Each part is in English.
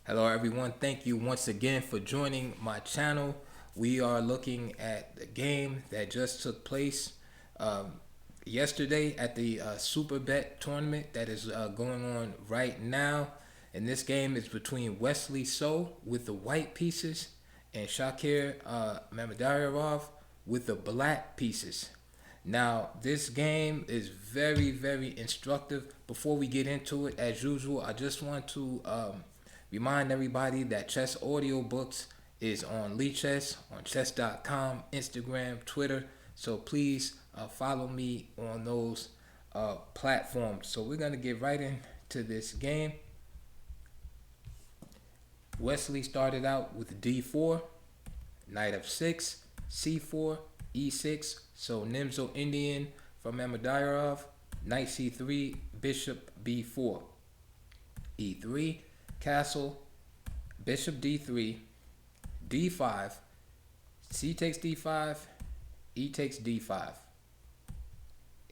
Hello everyone, thank you once again for joining my channel. We are looking at the game that just took place um, yesterday at the Suberbet tournament that is going on right now. And this game is between Wesley with the white pieces and Shakir Mamedyarov with the black pieces. Now, this game is very, very instructive. Before we get into it, as usual, I just want to remind everybody that Chess Audiobooks is on Chess, on chess.com, Instagram, Twitter. So please follow me on those platforms. So we're going to get right into this game. Wesley started out with d4, knight f6, c4, e6. So Nimzo Indian from Mamedyarov, knight c3, bishop b4, e3, castle, bishop d3, d5, c takes d5, e takes d5,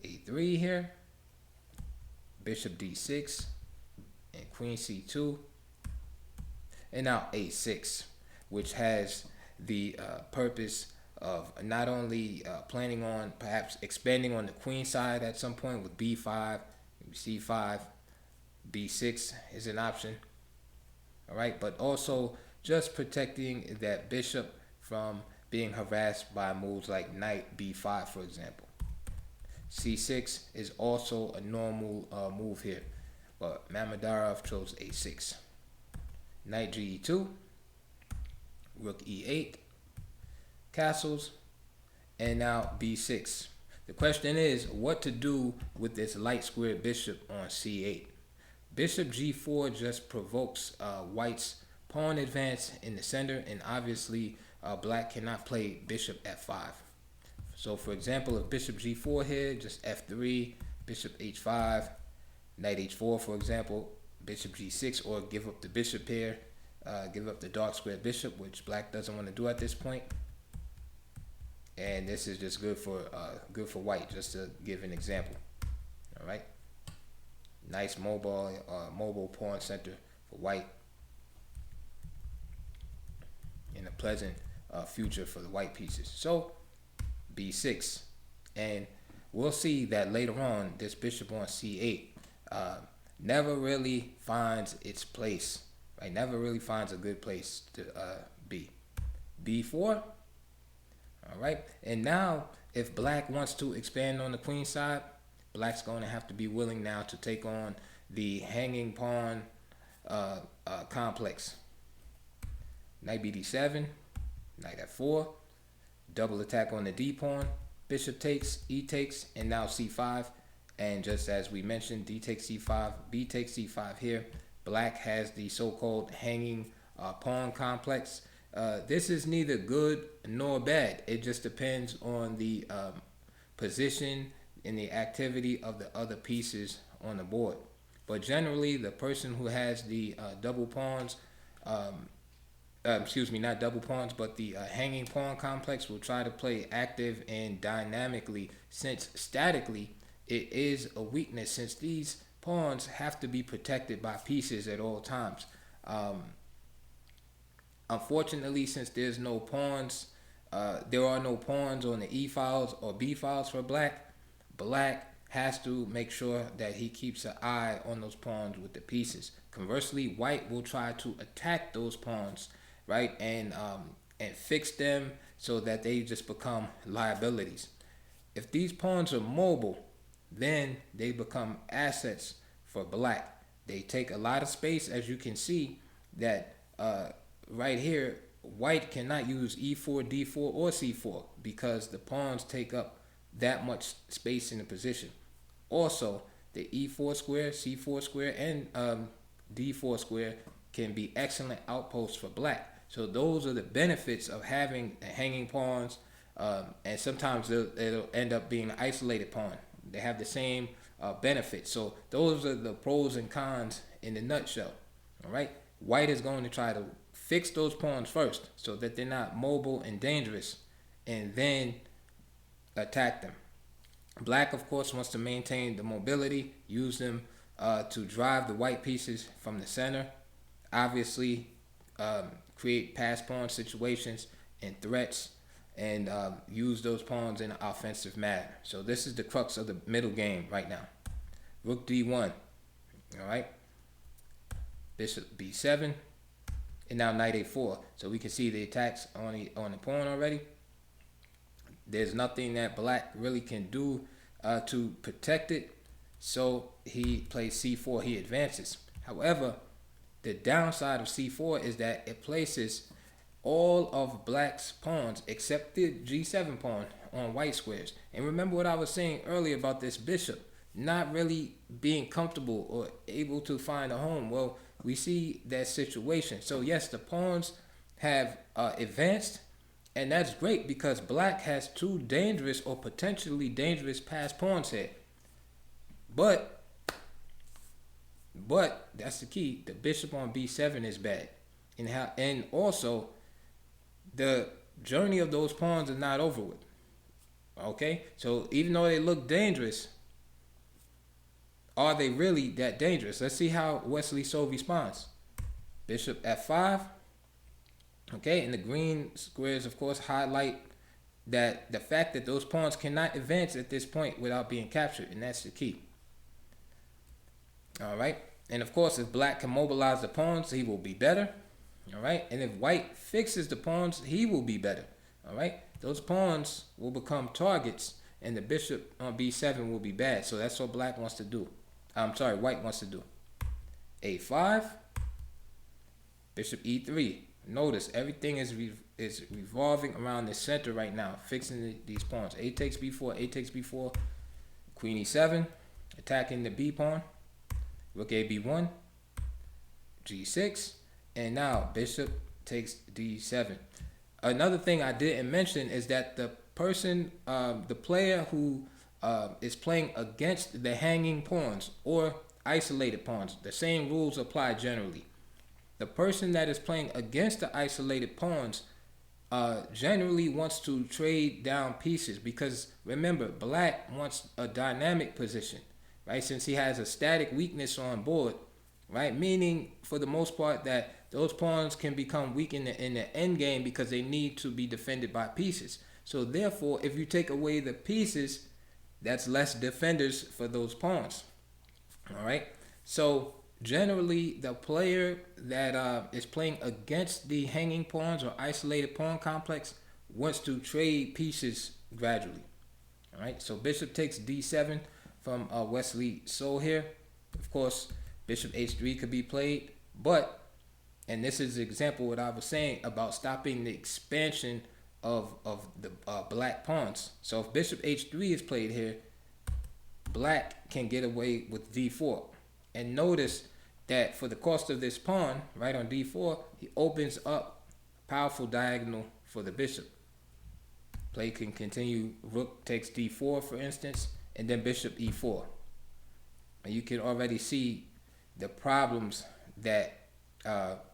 a3 here, bishop d6, and queen c2, and now a6, which has the purpose of not only planning on perhaps expanding on the queen side at some point with b5, c5, b6 is an option. All right, but also just protecting that bishop from being harassed by moves like knight b5, for example. c6 is also a normal move here, but Mamedyarov chose a6. Knight ge2, rook e8, castles, and now b6. The question is what to do with this light squared bishop on c8. Bishop g4 just provokes white's pawn advance in the center, and obviously black cannot play bishop f5. So for example, if bishop g4 here, just f3, bishop h5, knight h4 for example, bishop g6, or give up the bishop here, give up the dark square bishop, which black doesn't want to do at this point. And this is just good for white, just to give an example. All right, nice mobile pawn center for white, and a pleasant future for the white pieces. So b6, and we'll see that later on this bishop on c8 never really finds its place, right? Never really finds a good place to be. b4. All right, and now if black wants to expand on the queen side, black's going to have to be willing now to take on the hanging pawn complex. Knight bd7, knight f4, double attack on the d pawn, bishop takes, e takes, and now c5. And just as we mentioned, d takes c5, b takes c5 here. Black has the so-called hanging pawn complex. This is neither good nor bad. It just depends on the position and the activity of the other pieces on the board. But generally, the person who has the double pawns, not double pawns, but the hanging pawn complex will try to play active and dynamically, since statically it is a weakness, since these pawns have to be protected by pieces at all times. Unfortunately, since there's no pawns, there are no pawns on the E files or B files for black. Black has to make sure that he keeps an eye on those pawns with the pieces. Conversely, white will try to attack those pawns, right, and fix them so that they just become liabilities. If these pawns are mobile, then they become assets for black. They take a lot of space, as you can see that right here. White cannot use e4, d4, or c4 because the pawns take up that much space in the position. Also, the e4 square, c4 square, and d4 square can be excellent outposts for black. So those are the benefits of having hanging pawns, and sometimes it'll end up being an isolated pawn. They have the same benefits. So those are the pros and cons in a nutshell. All right, white is going to try to fix those pawns first so that they're not mobile and dangerous, and then attack them. Black, of course, wants to maintain the mobility, use them to drive the white pieces from the center obviously create pass pawn situations and threats, and use those pawns in an offensive manner. So this is the crux of the middle game right now. Rook d1. All right. Bishop b7, and now knight a4. So we can see the attacks on the pawn already. There's nothing that black really can do to protect it. So he plays c4. He advances. However, the downside of c4 is that it places all of black's pawns except the g7 pawn on white squares. And remember what I was saying earlier about this bishop not really being comfortable or able to find a home. Well, we see that situation. So yes, the pawns have advanced, and that's great because black has two dangerous or potentially dangerous pass pawns here. But that's the key. The bishop on b7 is bad, and also the journey of those pawns is not over with. Okay, so even though they look dangerous, are they really that dangerous? Let's see how Wesley So responds. Bishop f5. Okay, and the green squares, of course, highlight that the fact that those pawns cannot advance at this point without being captured, and that's the key. All right, and of course, if black can mobilize the pawns, he will be better. All right, and if white fixes the pawns, he will be better. All right, those pawns will become targets, and the bishop on b7 will be bad. So that's what black wants to do. White wants to do. a5, bishop e3. Notice everything is revolving around the center right now, fixing these pawns. A takes b4, a takes b4, queen e7, attacking the b pawn, rook a b1, g6, and now bishop takes d7. Another thing I didn't mention is that the player who is playing against the hanging pawns or isolated pawns, the same rules apply generally. The person that is playing against the isolated pawns generally wants to trade down pieces, because remember, black wants a dynamic position, right? Since he has a static weakness on board, right? Meaning, for the most part, that those pawns can become weak in the end game because they need to be defended by pieces. So therefore, if you take away the pieces, that's less defenders for those pawns. All right. So generally, the player that is playing against the hanging pawns or isolated pawn complex wants to trade pieces gradually. All right. So bishop takes d7 from Wesley So here. Of course, bishop h3 could be played, but, and this is an example of what I was saying about stopping the expansion of the black pawns. So if bishop h3 is played here, black can get away with d4. And notice that for the cost of this pawn, right on d4, he opens up a powerful diagonal for the bishop. Play can continue. Rook takes d4, for instance, and then bishop e4. And you can already see the problems that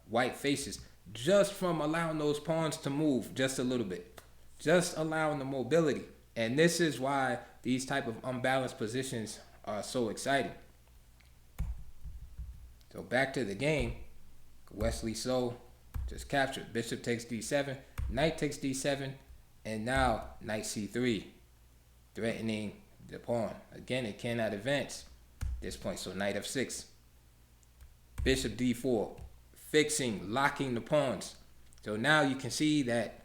white faces just from allowing those pawns to move just a little bit, just allowing the mobility. And this is why these type of unbalanced positions are so exciting. So back to the game, Wesley So just captured. Bishop takes d7, knight takes d7, and now knight c3, threatening the pawn. Again, it cannot advance at this point, so knight f6. Bishop d4, fixing, locking the pawns. So now you can see that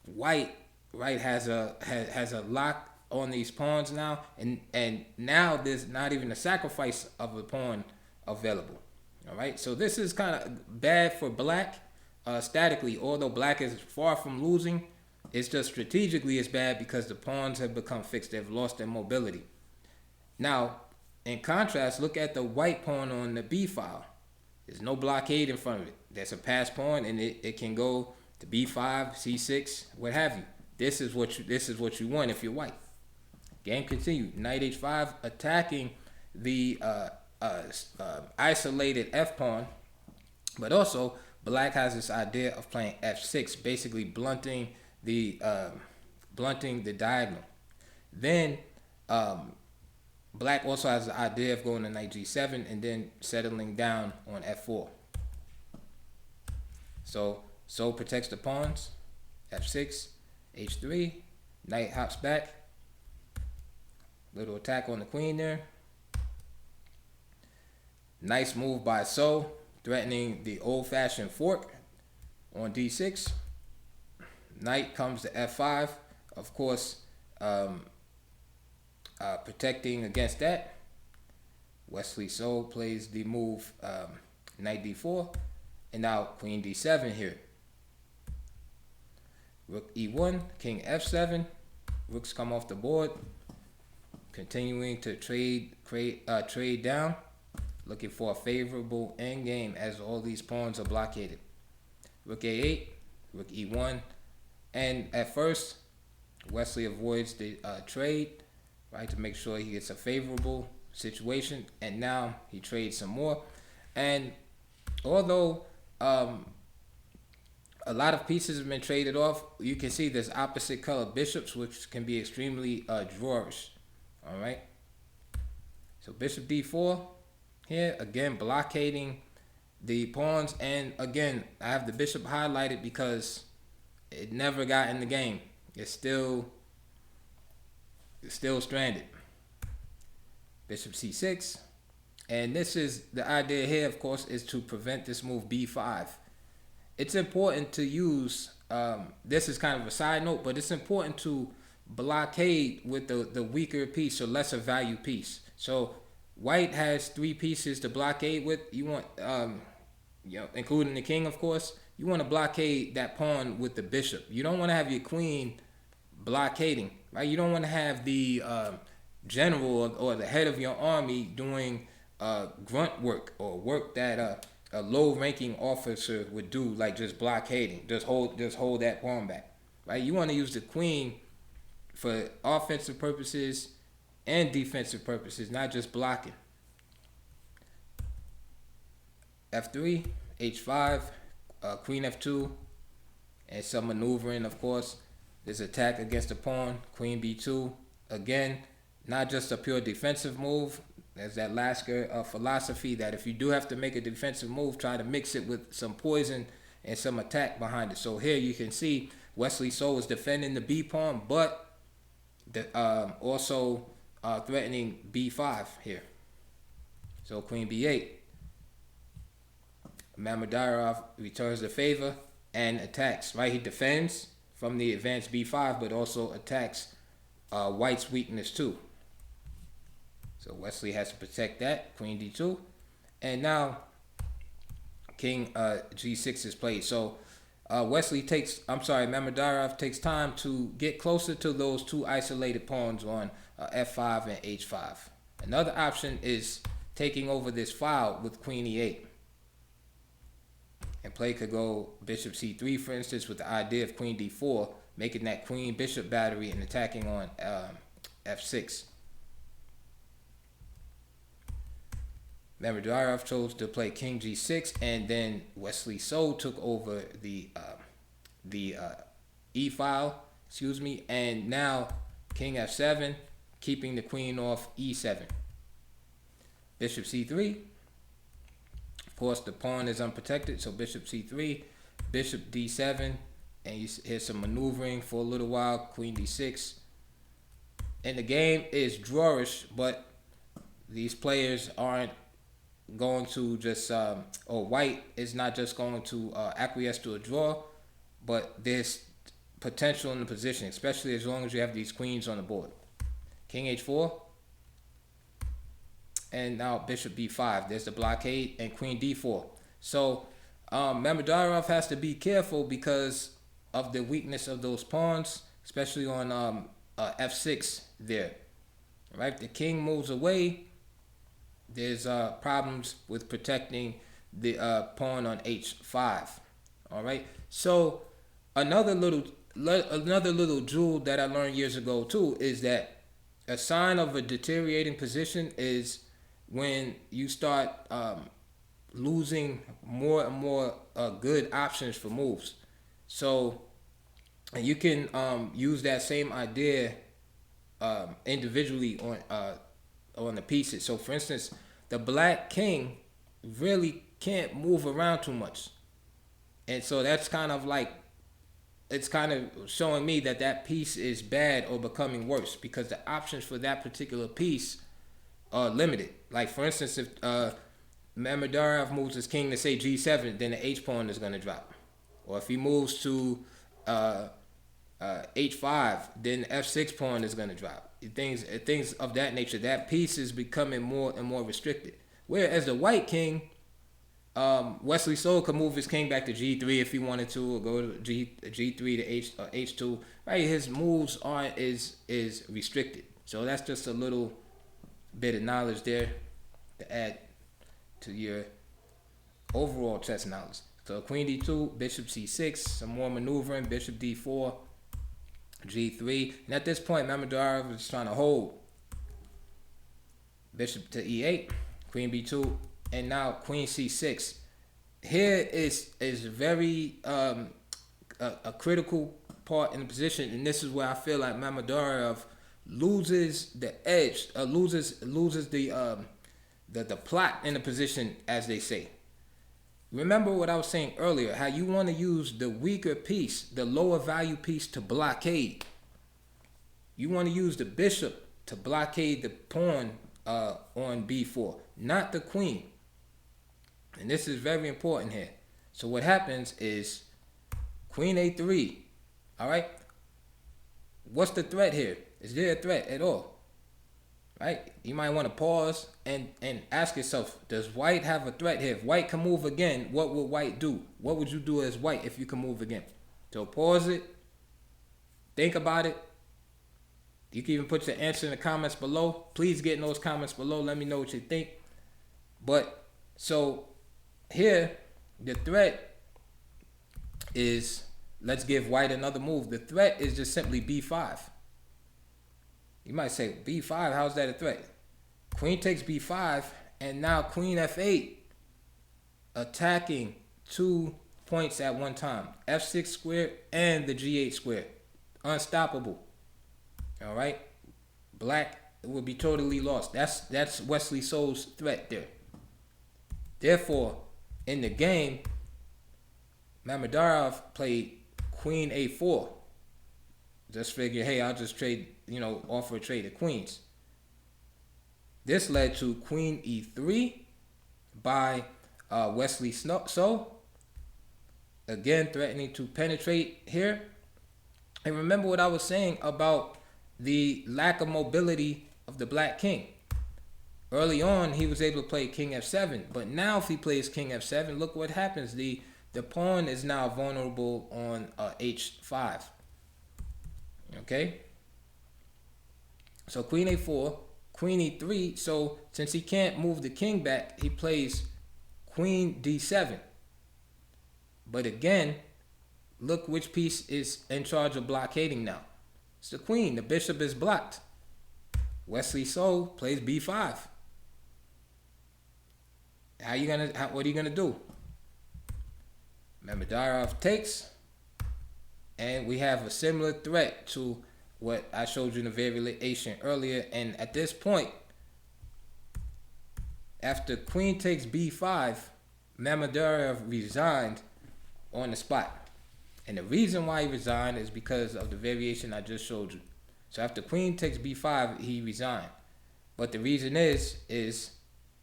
white has a lock on these pawns now, and now there's not even a sacrifice of a pawn available. All right, so this is kind of bad for black statically. Although black is far from losing, it's just strategically it's bad because the pawns have become fixed. They've lost their mobility. Now, in contrast, look at the white pawn on the b file. There's no blockade in front of it. There's a pass pawn, and it can go to b5, c6, what have you. This is what you want if you're white. Game continued. Knight h5, attacking the isolated f pawn, but also black has this idea of playing f6, basically blunting the diagonal. Then black also has the idea of going to knight g7 and then settling down on f4. So protects the pawns. F6, H3, knight hops back. Little attack on the queen there. Nice move by So, threatening the old-fashioned fork on D6. Knight comes to F5, of course, protecting against that. Wesley So plays the move knight D4, and now queen D7 here. Rook E1, king F7. Rooks come off the board, continuing to trade down, looking for a favorable endgame as all these pawns are blockaded. Rook A8, Rook E1, and at first, Wesley avoids the trade, right, to make sure he gets a favorable situation, and now he trades some more. And although a lot of pieces have been traded off, you can see there's opposite color bishops, which can be extremely drawerish. All right. So bishop D4 here, again blockading the pawns, and again I have the bishop highlighted because it never got in the game. It's still stranded. Bishop C6, and this is the idea here, of course, is to prevent this move B5. It's important to use, this is kind of a side note, but it's important to blockade with the weaker piece or lesser value piece. So white has 3 pieces to blockade with. You want, including the king, of course. You want to blockade that pawn with the bishop. You don't want to have your queen blockading, right? You don't want to have the general or the head of your army doing grunt work or work that a low-ranking officer would do, like just blockading, just hold that pawn back, right? You want to use the queen for offensive purposes and defensive purposes, not just blocking. F3, H5, Queen F2, and some maneuvering, of course. There's attack against the pawn, Queen B2. Again, not just a pure defensive move. There's that Lasker philosophy that if you do have to make a defensive move, try to mix it with some poison and some attack behind it. So here you can see Wesley So is defending the B pawn, but also threatening B5 here. So Queen B8. Mamedyarov returns the favor and attacks, right? He defends from the advanced B5, but also attacks White's weakness too. So Wesley has to protect that, Queen D2. And now King G6 is played. So Mamedyarov takes time to get closer to those 2 isolated pawns on F5 and H5. Another option is taking over this file with Queen E8. And play could go Bishop C3, for instance, with the idea of Queen D4, making that Queen Bishop battery and attacking on F6. Mamedyarov chose to play King G6, and then Wesley So took over the E file, and now King F7, keeping the queen off E7. Bishop C3. Of course, the pawn is unprotected, so Bishop C3, Bishop D7, and you hear some maneuvering for a little while, Queen D6. And the game is drawerish, but these players aren't going to just, or White is not just going to acquiesce to a draw, but there's potential in the position, especially as long as you have these queens on the board. King H4. And now Bishop B5. There's the blockade and Queen D4. So Mamedyarov has to be careful because of the weakness of those pawns, especially on F6 there. Right? The king moves away. There's problems with protecting the pawn on H5. All right. So another little jewel that I learned years ago too is that a sign of a deteriorating position is when you start losing more and more good options for moves. So you can use that same idea individually on the pieces. So for instance, the black king really can't move around too much. And so that's kind of like, it's kind of showing me that that piece is bad or becoming worse because the options for that particular piece are limited. Like for instance, if Mamedyarov moves his king to say G7, then the H pawn is going to drop. Or if he moves to uh, H5, then F6 pawn is going to drop. Things of that nature. That piece is becoming more and more restricted. Whereas the white king, Wesley So could move his king back to G3 if he wanted to, or go to G3 to H2. Right, his moves aren't is restricted. So that's just a little bit of knowledge there to add to your overall chess knowledge. So Queen D2, Bishop C6, some more maneuvering, Bishop D4, G3. And at this point, Mamedyarov is trying to hold Bishop to E8, Queen B2, and now Queen C6. Here is very a critical part in the position, and this is where I feel like Mamedyarov loses the edge, loses the plot in the position, as they say. Remember what I was saying earlier, how you want to use the weaker piece, the lower value piece, to blockade. You want to use the bishop to blockade the pawn on B4, not the queen. And this is very important here. So what happens is Queen A3, all right? What's the threat here? Is there a threat at all? Right? You might want to pause and ask yourself, does white have a threat here? If white can move again, what would white do? What would you do as white if you can move again? So pause it. Think about it. You can even put your answer in the comments below. Please get in those comments below. Let me know what you think. But so here, the threat is, let's give white another move. The threat is just simply B5. You might say, B5, how's that a threat? Queen takes B5, and now Queen F8, attacking 2 points at one time. F6 squared and the G8 squared. Unstoppable. All right? Black would be totally lost. That's Wesley So's threat there. Therefore, in the game, Mamedyarov played Queen A4. Just figure, hey, I'll just trade, offer a trade of queens. This led to Queen E3 by Wesley So. Again, threatening to penetrate here. And remember what I was saying about the lack of mobility of the black king. Early on, he was able to play King F7. But now if he plays King F7, look what happens. The pawn is now vulnerable on H5. Okay, so Queen A4, Queen E3. So since he can't move the king back, he plays Queen D7. But again, look which piece is in charge of blockading now. It's the queen. The bishop is blocked. Wesley So plays B5. What are you gonna do? Mamedyarov takes. And we have a similar threat to what I showed you in the variation earlier. And at this point, after Queen takes B5, Mamedyarov resigned on the spot. And the reason why he resigned is because of the variation I just showed you. So after Queen takes B5, he resigned. But the reason is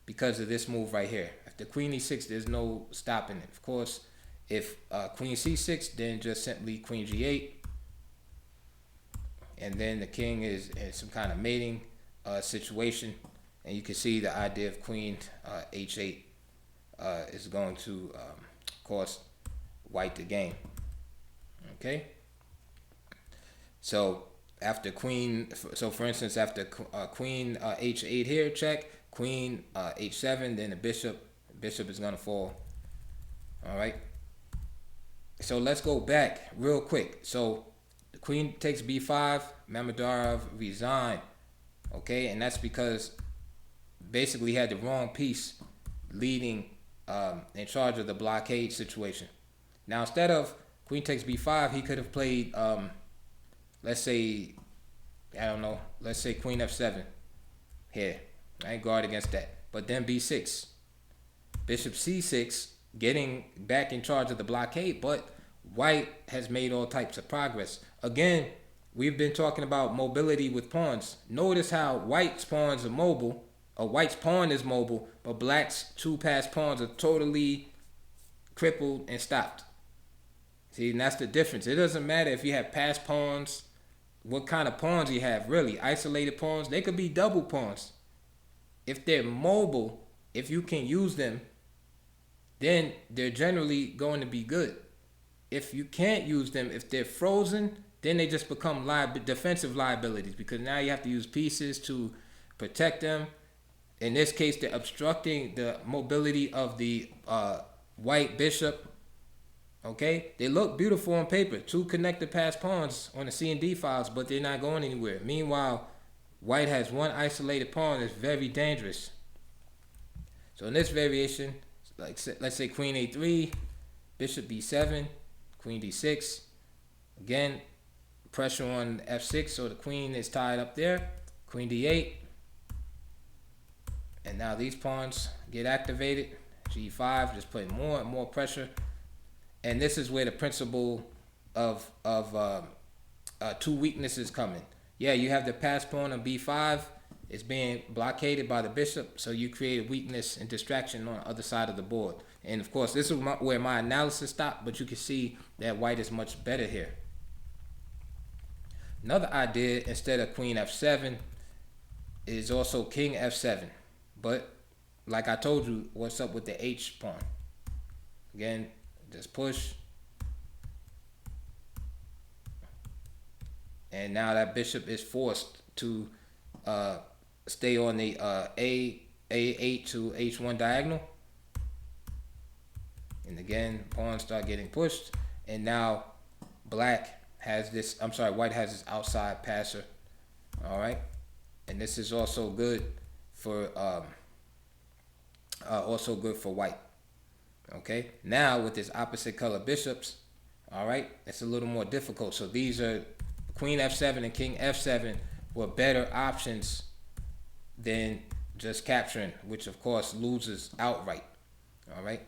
because of this move right here. After Queen E6, there's no stopping it. Of course, if Queen C6, then just simply Queen G8. And then the king is in some kind of mating situation. And you can see the idea of Queen H8 is going to cost white the game. Okay? So after Queen, so for instance, after Queen H8 here, check. Queen H7, then the bishop is going to fall. All right? So let's go back real quick. So the queen takes B5, Mamedyarov resigned. Okay, and that's because basically he had the wrong piece leading in charge of the blockade situation. Now instead of queen takes B5, he could have played let's say, I don't know, let's say Queen F7 here. I ain't guard against that. But then B6. Bishop C6 getting back in charge of the blockade, but white has made all types of progress. Again, we've been talking about mobility with pawns. Notice how white's pawns are mobile, or white's pawn is mobile, but black's two passed pawns are totally crippled and stopped. See, and that's the difference. It doesn't matter if you have passed pawns, what kind of pawns you have, really. Isolated pawns, they could be double pawns. If they're mobile, if you can use them, then they're generally going to be good. If you can't use them, if they're frozen, then they just become defensive liabilities, because now you have to use pieces to protect them. In this case, they're obstructing the mobility of the white bishop. Okay, they look beautiful on paper, two connected passed pawns on the C and D files, but they're not going anywhere. Meanwhile, white has one isolated pawn that's very dangerous. So in this variation, like let's say queen a3, bishop b7, queen d6. Again, pressure on f6, so the queen is tied up there. Queen d8, and now these pawns get activated. g5, just putting more and more pressure. And this is where the principle of two weaknesses come in. Yeah, you have the passed pawn on b5. It's being blockaded by the bishop, so you create a weakness and distraction on the other side of the board. And of course, this is where my analysis stopped, but you can see that white is much better here. Another idea, instead of queen f7, is also king f7. But like I told you, what's up with the h pawn? Again, just push. And now that bishop is forced to stay on the A8 to H1 diagonal. And again, pawns start getting pushed. And now black has this, white has this outside passer. All right. And this is also good for white. Okay, now with this opposite color bishops, all right, it's a little more difficult. So these are queen f7 and king f7 were better options than just capturing, which of course loses outright. All right.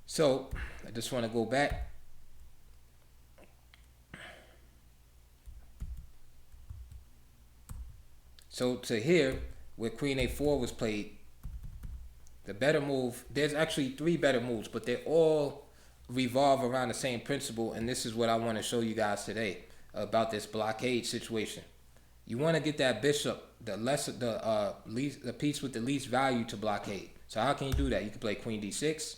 So I just want to go back. So to here, where queen a4 was played, the better move, there's actually three better moves, but they all revolve around the same principle, and this is what I want to show you guys today about this blockade situation. You want to get that bishop, the piece with the least value to blockade. So how can you do that? You can play queen d6.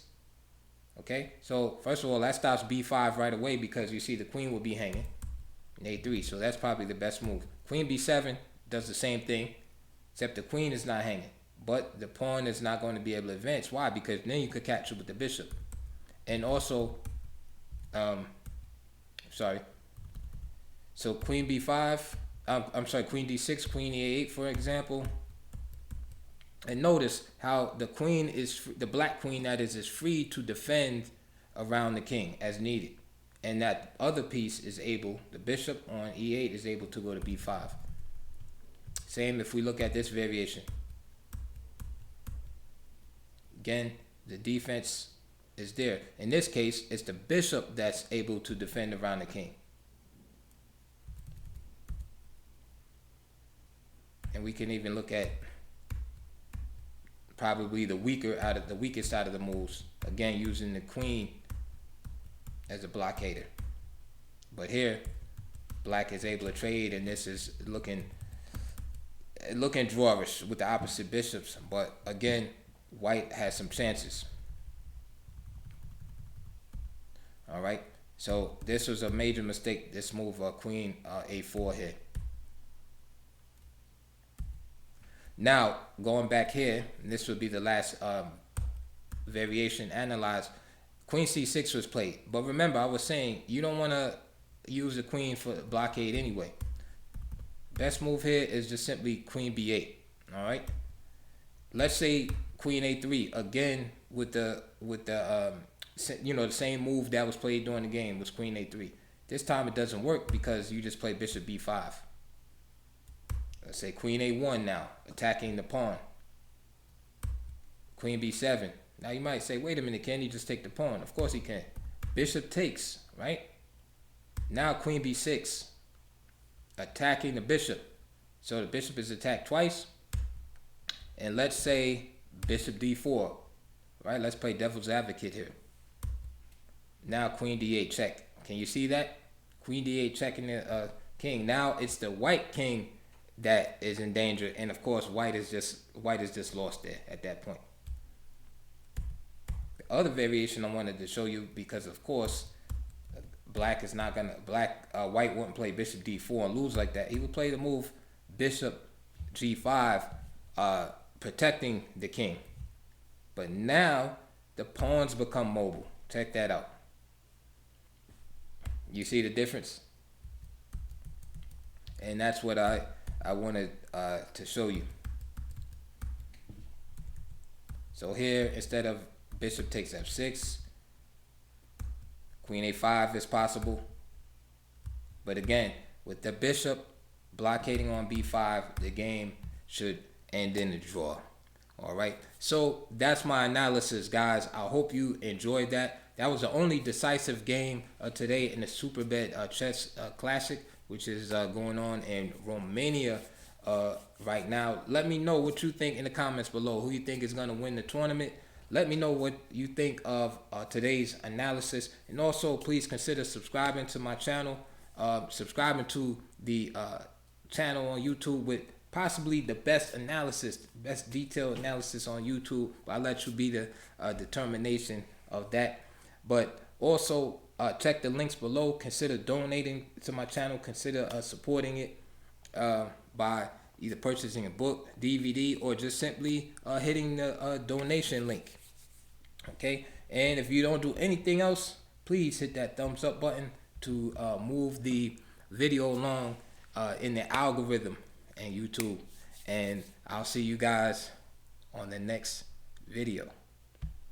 Okay, so first of all, that stops b5 right away, because you see the queen will be hanging in a3, so that's probably the best move. Queen b7 does the same thing, except the queen is not hanging. But the pawn is not going to be able to advance. Why? Because then you could capture with the bishop. And also, so queen b5, queen d6, queen e8, for example. And notice how the queen is, the black queen that is free to defend around the king as needed. And that other piece is able, the bishop on e8 is able to go to b5. Same if we look at this variation. Again, the defense is there. In this case, it's the bishop that's able to defend around the king. And we can even look at probably the weakest out of the moves. Again, using the queen as a blockader. But here, black is able to trade, and this is looking drawish with the opposite bishops. But again, white has some chances. All right, so this was a major mistake, this move, queen a4 here. Now going back here, and this would be the last variation analyzed. Queen c6 was played, but remember I was saying you don't want to use the queen for blockade anyway. Best move here is just simply queen b8. All right, let's say queen a3 again with the the same move that was played during the game was queen a3. This time it doesn't work because you just play bishop b5. Let's say queen a1 now, attacking the pawn. Queen b7. Now you might say, wait a minute, can he just take the pawn? Of course he can. Bishop takes, right? Now queen b6, attacking the bishop. So the bishop is attacked twice. And let's say bishop d4, right? Let's play devil's advocate here. Now queen d8 check. Can you see that? Queen d8 checking the king. Now it's the white king that is in danger, and of course white is just lost there at that point. The other variation I wanted to show you, because of course white wouldn't play bishop d4 and lose like that. He would play the move bishop g5, protecting the king. But now the pawns become mobile. Check that out. You see the difference? And that's what I wanted to show you. So here, instead of bishop takes f6, queen a5 is possible. But again, with the bishop blockading on b5, the game should end in a draw. All right, so that's my analysis, guys. I hope you enjoyed that. That was the only decisive game today in the Suberbet chess classic, which is going on in Romania right now. Let me know what you think in the comments below. Who you think is going to win the tournament? Let me know what you think of today's analysis. And also, please consider subscribing to my channel. Subscribing to the channel on YouTube with possibly the best analysis, best detailed analysis on YouTube. I'll let you be the determination of that. But also check the links below. Consider donating to my channel. Consider supporting it by either purchasing a book, DVD, or just simply hitting the donation link. Okay, and if you don't do anything else, please hit that thumbs up button to move the video along in the algorithm and YouTube. And I'll see you guys on the next video.